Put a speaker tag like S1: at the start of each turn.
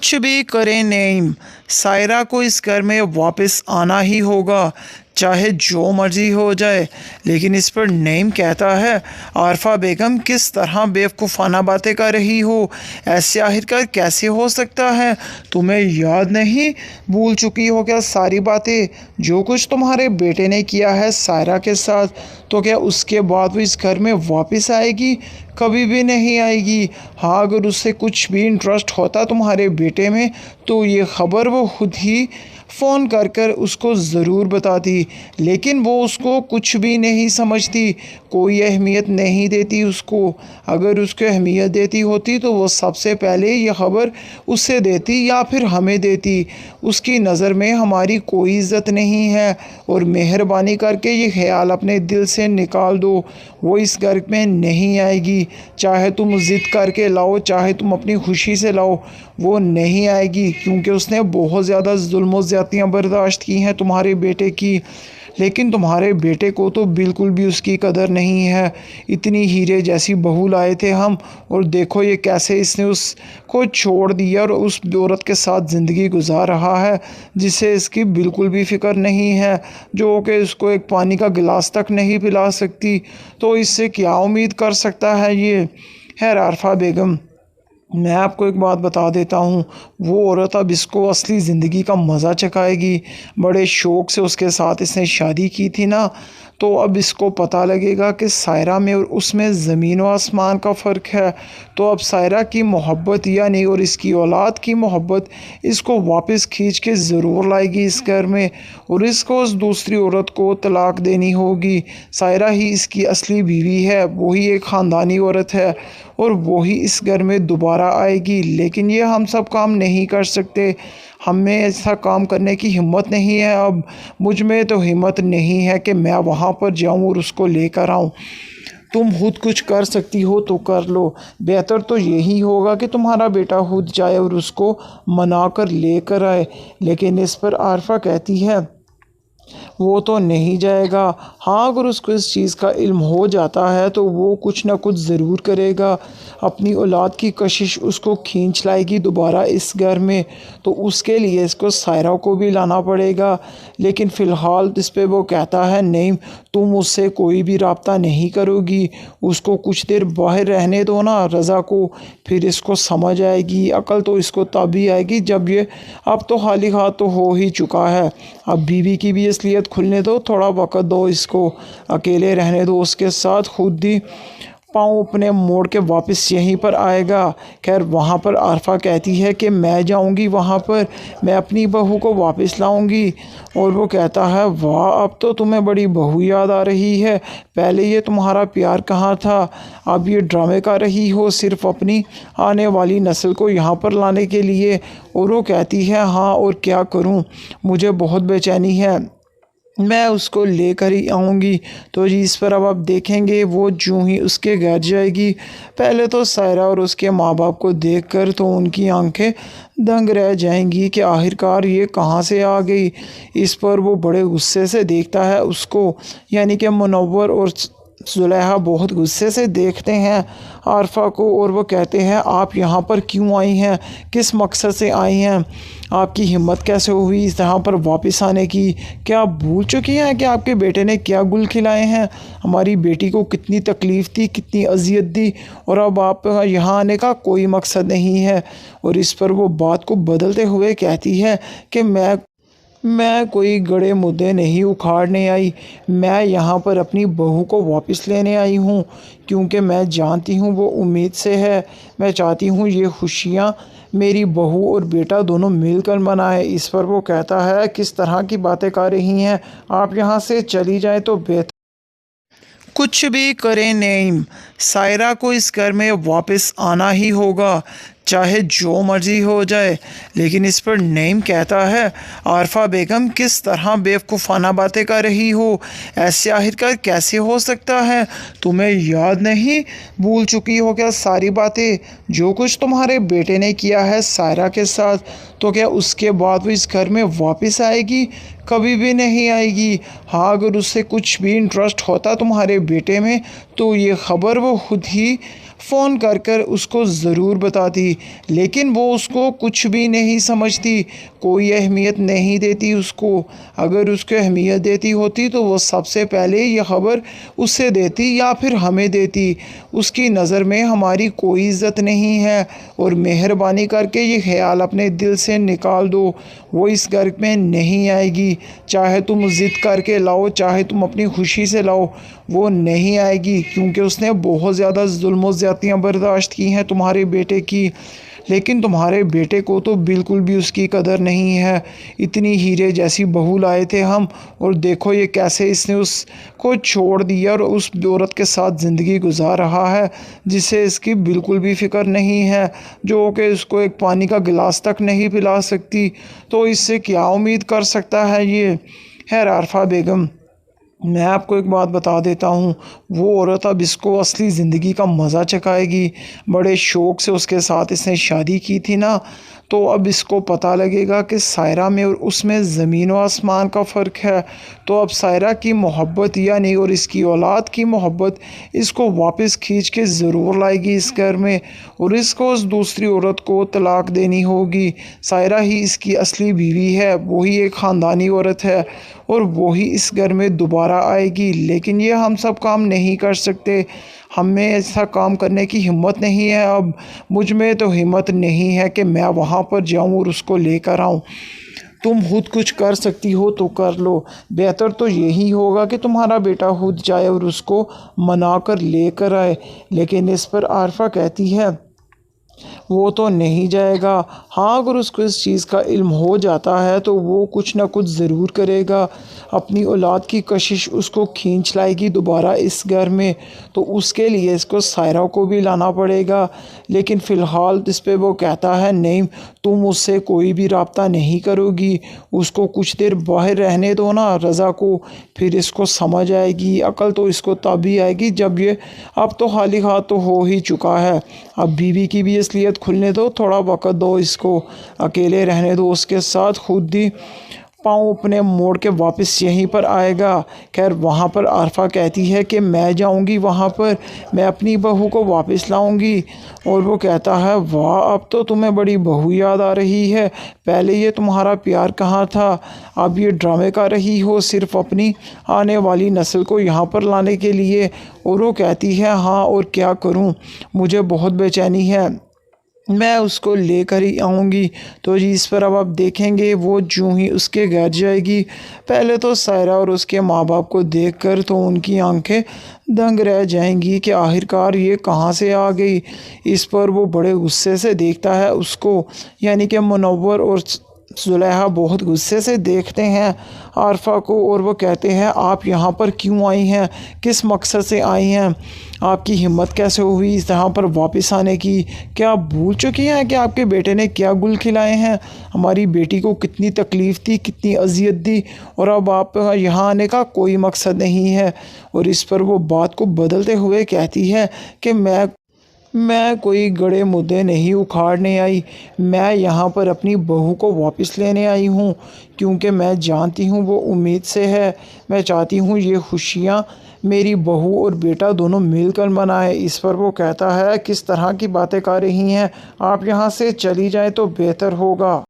S1: कुछ भी करे नईम, सायरा को इस घर में वापस आना ही होगा, चाहे जो मर्जी हो जाए। लेकिन इस पर नईम कहता है, आरफा बेगम किस तरह बेवकूफ़ाना बातें कर रही हो, ऐसे आखिरकार कैसे हो सकता है? तुम्हें याद नहीं, भूल चुकी हो क्या सारी बातें, जो कुछ तुम्हारे बेटे ने किया है सायरा के साथ? तो क्या उसके बाद वो इस घर में वापस आएगी? कभी भी नहीं आएगी। हाँ, अगर उससे कुछ भी इंटरेस्ट होता तुम्हारे बेटे में तो ये ख़बर वो खुद ही फ़ोन कर कर उसको ज़रूर बताती, लेकिन वो उसको कुछ भी नहीं समझती, कोई अहमियत नहीं देती उसको। अगर उसको अहमियत देती होती तो वो सबसे पहले ये ख़बर उससे देती या फिर हमें देती। उसकी नज़र में हमारी कोई इज़्ज़त नहीं है, और मेहरबानी करके ये ख़्याल अपने दिल से निकाल दो, वो इस घर में नहीं आएगी। चाहे तुम ज़िद करके लाओ, चाहे तुम अपनी खुशी से लाओ, वो नहीं आएगी, क्योंकि उसने बहुत ज़्यादा जुल्म और ज़्यादतियाँ बर्दाश्त की हैं तुम्हारे बेटे की। लेकिन तुम्हारे बेटे को तो बिल्कुल भी उसकी कदर नहीं है। इतनी हीरे जैसी बहू लाए थे हम, और देखो ये कैसे इसने उसको छोड़ दिया और उस औरत के साथ ज़िंदगी गुजार रहा है जिसे इसकी बिल्कुल भी फ़िक्र नहीं है, जो कि उसको एक पानी का गिलास तक नहीं पिला सकती। तो इससे क्या उम्मीद कर सकता है ये? खैर आरफा बेगम, मैं आपको एक बात बता देता हूँ, वो औरत अब इसको असली ज़िंदगी का मज़ा चखाएगी। बड़े शौक़ से उसके साथ इसने शादी की थी ना, तो अब इसको पता लगेगा कि सायरा में और उसमें ज़मीन व आसमान का फ़र्क है। तो अब सायरा की मोहब्बत यानी और इसकी औलाद की मोहब्बत इसको वापस खींच के ज़रूर लाएगी इस घर में, और इसको उस दूसरी औरत को तलाक देनी होगी। सायरा ही इसकी असली बीवी है, वही एक ख़ानदानी औरत है, और वही इस घर में दोबारा आएगी। लेकिन ये हम सब काम नहीं कर सकते, हमें ऐसा काम करने की हिम्मत नहीं है। अब मुझ में तो हिम्मत नहीं है कि मैं वहाँ पर जाऊँ और उसको लेकर आऊँ। तुम खुद कुछ कर सकती हो तो कर लो। बेहतर तो यही होगा कि तुम्हारा बेटा खुद जाए और उसको मना कर लेकर आए। लेकिन इस पर आरफा कहती है, वो तो नहीं जाएगा। हाँ, अगर उसको इस चीज़ का इल्म हो जाता है तो वो कुछ ना कुछ ज़रूर करेगा। अपनी औलाद की कशिश उसको खींच लाएगी दोबारा इस घर में, तो उसके लिए इसको सायरा को भी लाना पड़ेगा। लेकिन फ़िलहाल इस पे वो कहता है, नहीं, तुम उससे कोई भी रब्ता नहीं करोगी, उसको कुछ देर बाहर रहने दो ना रज़ा को, फिर इसको समझ आएगी। अकल तो इसको तभी आएगी जब ये, अब तो खाली हाथ तो हो ही चुका है, अब बीवी की भी असलियत खुलने दो, थोड़ा वक़्त दो इसको, अकेले रहने दो उसके साथ, खुद ही पाँव अपने मोड़ के वापस यहीं पर आएगा। खैर वहाँ पर आरफा कहती है कि मैं जाऊँगी वहाँ पर, मैं अपनी बहू को वापस लाऊँगी। और वो कहता है, वाह, अब तो तुम्हें बड़ी बहू याद आ रही है, पहले ये तुम्हारा प्यार कहाँ था? अब ये ड्रामे कर रही हो सिर्फ़ अपनी आने वाली नस्ल को यहाँ पर लाने के लिए। और वो कहती है, हाँ और क्या करूँ, मुझे बहुत बेचैनी है, मैं उसको लेकर ही आऊँगी। तो जी इस पर अब आप देखेंगे वो जूँ ही उसके घर जाएगी, पहले तो सायरा और उसके माँ बाप को देखकर तो उनकी आंखें दंग रह जाएंगी कि आखिरकार ये कहाँ से आ गई। इस पर वो बड़े गुस्से से देखता है उसको, यानी कि मुनव्वर और जुलेहा बहुत गुस्से से देखते हैं आरफा को, और वो कहते हैं, आप यहाँ पर क्यों आई हैं, किस मकसद से आई हैं, आपकी हिम्मत कैसे हुई इस यहाँ पर वापस आने की? क्या आप भूल चुकी हैं कि आपके बेटे ने क्या गुल खिलाए हैं, हमारी बेटी को कितनी तकलीफ़ दी, कितनी अजियत दी, और अब आप यहाँ आने का कोई मकसद नहीं है। और इस पर वो बात को बदलते हुए कहती है कि मैं कोई गड़े मुद्दे नहीं उखाड़ने आई, मैं यहाँ पर अपनी बहू को वापस लेने आई हूँ, क्योंकि मैं जानती हूँ वो उम्मीद से है। मैं चाहती हूँ ये खुशियाँ मेरी बहू और बेटा दोनों मिलकर मनाएं। इस पर वो कहता है, किस तरह की बातें कर रही हैं, आप यहाँ से चली जाएं तो बेहतर। कुछ भी करे नईम, सायरा को इस घर में वापस आना ही होगा, चाहे जो मर्जी हो जाए। लेकिन इस पर नईम कहता है, आरफा बेगम किस तरह बेवकूफ़ाना बातें कर रही हो, ऐसे आखिरकार कैसे हो सकता है? तुम्हें याद नहीं, भूल चुकी हो क्या सारी बातें, जो कुछ तुम्हारे बेटे ने किया है सायरा के साथ? तो क्या उसके बाद वो इस घर में वापस आएगी? कभी भी नहीं आएगी। हाँ, अगर उससे कुछ भी इंटरेस्ट होता तुम्हारे बेटे में तो ये ख़बर वो खुद ही فون کر کر اس کو ضرور بتاتی، لیکن وہ اس کو کچھ بھی نہیں سمجھتی، کوئی اہمیت نہیں دیتی اس کو۔ اگر اس کو اہمیت دیتی ہوتی تو وہ سب سے پہلے یہ خبر اسے دیتی یا پھر ہمیں دیتی۔ اس کی نظر میں ہماری کوئی عزت نہیں ہے، اور مہربانی کر کے یہ خیال اپنے دل سے نکال دو، وہ اس گھر میں نہیں آئے گی۔ چاہے تم ضد کر کے لاؤ، چاہے تم اپنی خوشی سے لاؤ، وہ نہیں آئے گی، کیونکہ اس نے بہت زیادہ ظلم و زیادتیاں برداشت کی ہیں تمہارے بیٹے کی۔ لیکن تمہارے بیٹے کو تو بالکل بھی اس کی قدر نہیں ہے۔ اتنی ہیرے جیسی بہو لائے تھے ہم، اور دیکھو یہ کیسے اس نے اس کو چھوڑ دیا اور اس عورت کے ساتھ زندگی گزار رہا ہے جسے اس کی بالکل بھی فکر نہیں ہے، جو کہ اس کو ایک پانی کا گلاس تک نہیں پلا سکتی۔ تو اس سے کیا امید کر سکتا ہے یہ؟ خیر عارفہ بیگم، میں آپ کو ایک بات بتا دیتا ہوں، وہ عورت اب اس کو اصلی زندگی کا مزہ چکھائے گی۔ بڑے شوق سے اس کے ساتھ اس نے شادی کی تھی نا، تو اب اس کو پتہ لگے گا کہ سائرہ میں اور اس میں زمین و آسمان کا فرق ہے۔ تو اب سائرہ کی محبت یعنی اور اس کی اولاد کی محبت اس کو واپس کھینچ کے ضرور لائے گی اس گھر میں، اور اس کو اس دوسری عورت کو طلاق دینی ہوگی۔ سائرہ ہی اس کی اصلی بیوی ہے، وہی ایک خاندانی عورت ہے، اور وہی اس گھر میں دوبارہ آئے گی۔ لیکن یہ ہم سب کام نہیں کر سکتے، ہمیں ایسا کام کرنے کی ہمت نہیں ہے۔ اب مجھ میں تو ہمت نہیں ہے کہ میں وہاں پر جاؤں اور اس کو لے کر آؤں۔ تم خود کچھ کر سکتی ہو تو کر لو، بہتر تو یہی ہوگا کہ تمہارا بیٹا خود جائے اور اس کو منا کر لے کر آئے۔ لیکن اس پر عارفہ کہتی ہے وہ تو نہیں جائے گا۔ ہاں اگر اس کو اس چیز کا علم ہو جاتا ہے تو وہ کچھ نہ کچھ ضرور کرے گا، اپنی اولاد کی کشش اس کو کھینچ لائے گی دوبارہ اس گھر میں، تو اس کے لیے اس کو سائرہ کو بھی لانا پڑے گا۔ لیکن فی الحال اس پہ وہ کہتا ہے نہیں، تم اس سے کوئی بھی رابطہ نہیں کرو گی، اس کو کچھ دیر باہر رہنے دو نا رضا کو، پھر اس کو سمجھ آئے گی، عقل تو اس کو تب ہی آئے گی جب یہ اب تو خالی ہاتھ تو ہو ہی چکا ہے۔ اب بیوی کی بھی اصلیت کھلنے دو، تھوڑا وقت دو اس کو، اکیلے رہنے دو اس کے ساتھ، خود ہی پاؤں اپنے موڑ کے واپس یہیں پر آئے گا۔ خیر وہاں پر عارفہ کہتی ہے کہ میں جاؤں گی وہاں پر، میں اپنی بہو کو واپس لاؤں گی، اور وہ کہتا ہے واہ اب تو تمہیں بڑی بہو یاد آ رہی ہے، پہلے یہ تمہارا پیار کہاں تھا، اب یہ ڈرامے کر رہی ہو صرف اپنی آنے والی نسل کو یہاں پر لانے کے لیے۔ اور وہ کہتی ہے ہاں اور کیا کروں، مجھے بہت بے چینی ہے، میں اس کو لے کر ہی آؤں گی۔ تو جی اس پر اب آپ دیکھیں گے وہ جو ہی اس کے گھر جائے گی، پہلے تو سائرہ اور اس کے ماں باپ کو دیکھ کر تو ان کی آنکھیں دنگ رہ جائیں گی کہ آخرکار یہ کہاں سے آ گئی۔ اس پر وہ بڑے غصے سے دیکھتا ہے اس کو، یعنی کہ منور اور زلیخا بہت غصے سے دیکھتے ہیں عارفہ کو، اور وہ کہتے ہیں آپ یہاں پر کیوں آئی ہیں، کس مقصد سے آئی ہیں، آپ کی ہمت کیسے ہوئی اس یہاں پر واپس آنے کی، کیا آپ بھول چکی ہیں کہ آپ کے بیٹے نے کیا گل کھلائے ہیں، ہماری بیٹی کو کتنی تکلیف دی، کتنی اذیت دی، اور اب آپ یہاں آنے کا کوئی مقصد نہیں ہے۔ اور اس پر وہ بات کو بدلتے ہوئے کہتی ہے کہ میں کوئی گڑے مدعے نہیں اکھاڑنے آئی، میں یہاں پر اپنی بہو کو واپس لینے آئی ہوں، کیونکہ میں جانتی ہوں وہ امید سے ہے، میں چاہتی ہوں یہ خوشیاں میری بہو اور بیٹا دونوں مل کر منائے۔ اس پر وہ کہتا ہے کس طرح کی باتیں کر رہی ہیں، آپ یہاں سے چلی جائیں تو بہتر ہوگا۔